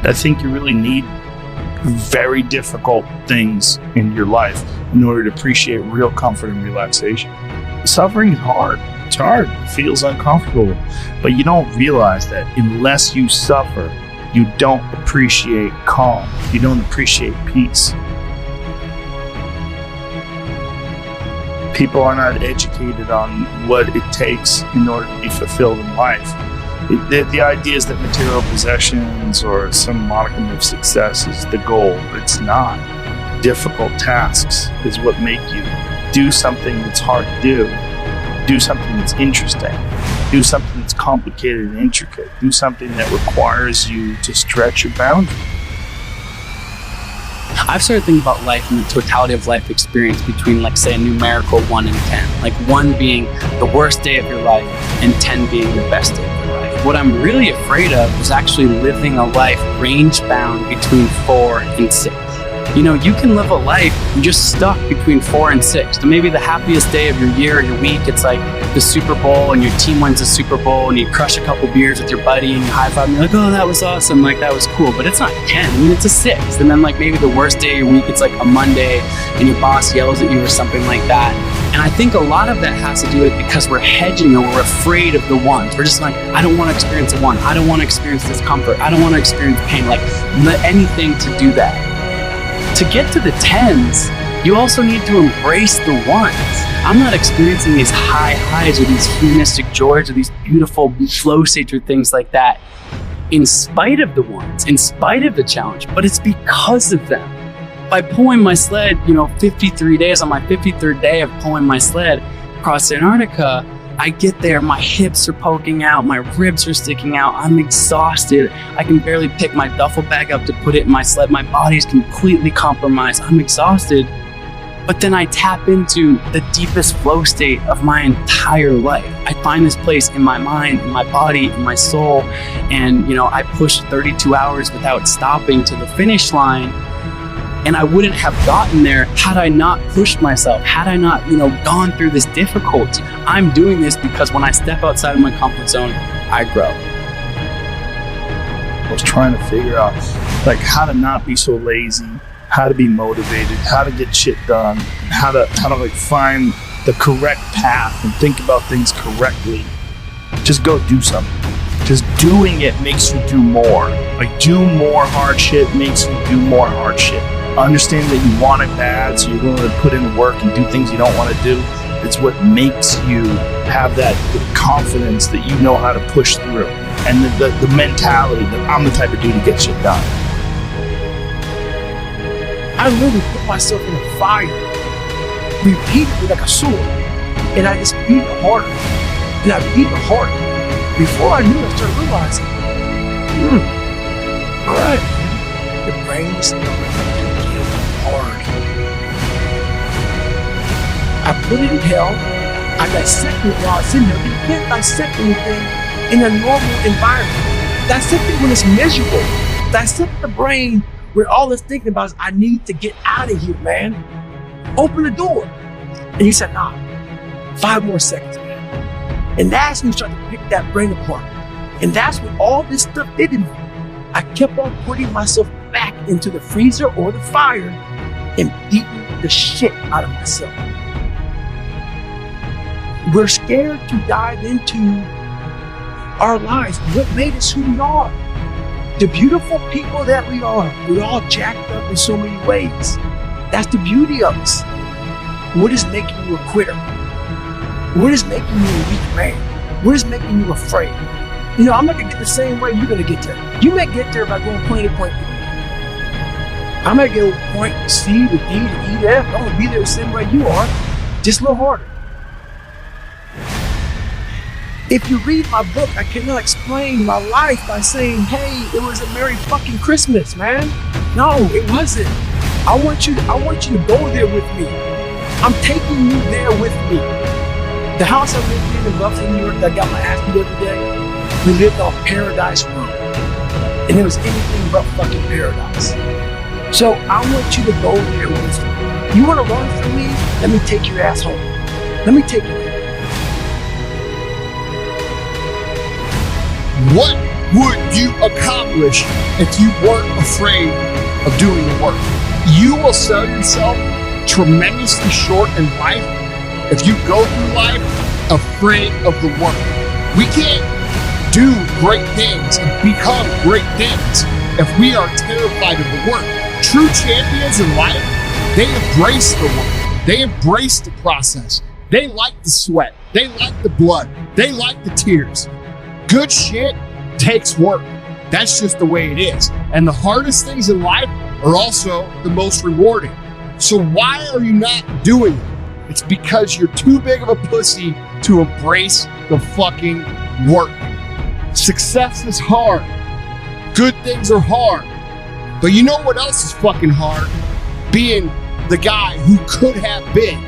I think you really need very difficult things in your life in order to appreciate real comfort and relaxation. Suffering is hard. It's hard. It feels uncomfortable. But you don't realize that unless you suffer, you don't appreciate calm. You don't appreciate peace. People are not educated on what it takes in order to be fulfilled in life. The idea is that material possessions or some modicum of success is the goal. It's not. Difficult tasks is what make you do something that's hard to do something that's interesting, do something that's complicated and intricate, do something that requires you to stretch your boundaries. I've started thinking about life and the totality of life experience between, like, say, a numerical 1 and 10. Like 1 being the worst day of your life and 10 being the best day of your life. What I'm really afraid of is actually living a life range bound between 4 and 6. You know, you can live a life just stuck between 4 and 6. So maybe the happiest day of your year or your week, it's like the Super Bowl and your team wins the Super Bowl and you crush a couple beers with your buddy and you high five and you're like, oh, that was awesome. Like, that was cool. But it's not 10. I mean, it's a 6. And then, like, maybe the worst day of your week, it's like a Monday and your boss yells at you or something like that. And I think a lot of that has to do with it because we're hedging or we're afraid of the ones. We're just like, I don't want to experience a 1. I don't want to experience discomfort. I don't want to experience pain. Like, anything to do that. To get to the 10s, you also need to embrace the 1s. I'm not experiencing these high highs or these humanistic joys or these beautiful flow states or things like that in spite of the 1s, in spite of the challenge, but it's because of them. By pulling my sled, 53 days, on my 53rd day of pulling my sled across Antarctica, I get there, my hips are poking out, my ribs are sticking out, I'm exhausted. I can barely pick my duffel bag up to put it in my sled. My body's completely compromised. I'm exhausted. But then I tap into the deepest flow state of my entire life. I find this place in my mind, in my body, in my soul. And, I pushed 32 hours without stopping to the finish line. And I wouldn't have gotten there had I not pushed myself, had I not, gone through this difficulty. I'm doing this because when I step outside of my comfort zone, I grow. I was trying to figure out, how to not be so lazy, how to be motivated, how to get shit done, how to find the correct path and think about things correctly. Just go do something. Just doing it makes you do more. Do more hard shit makes you do more hard shit. Understand that you want it bad, so you're willing to put in work and do things you don't want to do. It's what makes you have that confidence that you know how to push through, and the mentality that I'm the type of dude who gets shit done. I literally put myself in a fire, repeatedly like a sword, and I just beat it harder, and I beat it harder. Before I knew it, I started realizing, all right, the brain is hard. I put it in hell. I dissected it while it's in there. You can't dissect anything in a normal environment. Dissect it when it's miserable. Dissect the brain where all it's thinking about is, I need to get out of here, man. Open the door. And you said, nah, 5 more seconds, man. And that's when you start to pick that brain apart. And that's what all this stuff did to me. I kept on putting myself back into the freezer or the fire and beating the shit out of myself. We're scared to dive into our lives. What made us who we are? The beautiful people that we are. We're all jacked up in so many ways. That's the beauty of us. What is making you a quitter? What is making you a weak man? What is making you afraid? I'm not gonna get the same way you're gonna get there. You may get there by going point to point B. I might get point C to D to E to F. I'm gonna be there the same way you are, just a little harder. If you read my book, I cannot explain my life by saying, hey, it was a Merry fucking Christmas, man. No, it wasn't. I want you to go there with me. I'm taking you there with me. The house I lived in Buffalo, New York, that I got my ass beat every day, we lived on Paradise Road. And it was anything but fucking paradise. So I want you to go there with me. You want to run from me? Let me take your ass home. Let me take you there. What would you accomplish if you weren't afraid of doing the work? You will sell yourself tremendously short in life if you go through life afraid of the work. We can't do great things and become great things if we are terrified of the work. True champions in life, they embrace the work. They embrace the process. They like the sweat. They like the blood. They like the tears. Good shit takes work. That's just the way it is. And the hardest things in life are also the most rewarding. So why are you not doing it? It's because you're too big of a pussy to embrace the fucking work. Success is hard. Good things are hard. But you know what else is fucking hard? Being the guy who could have been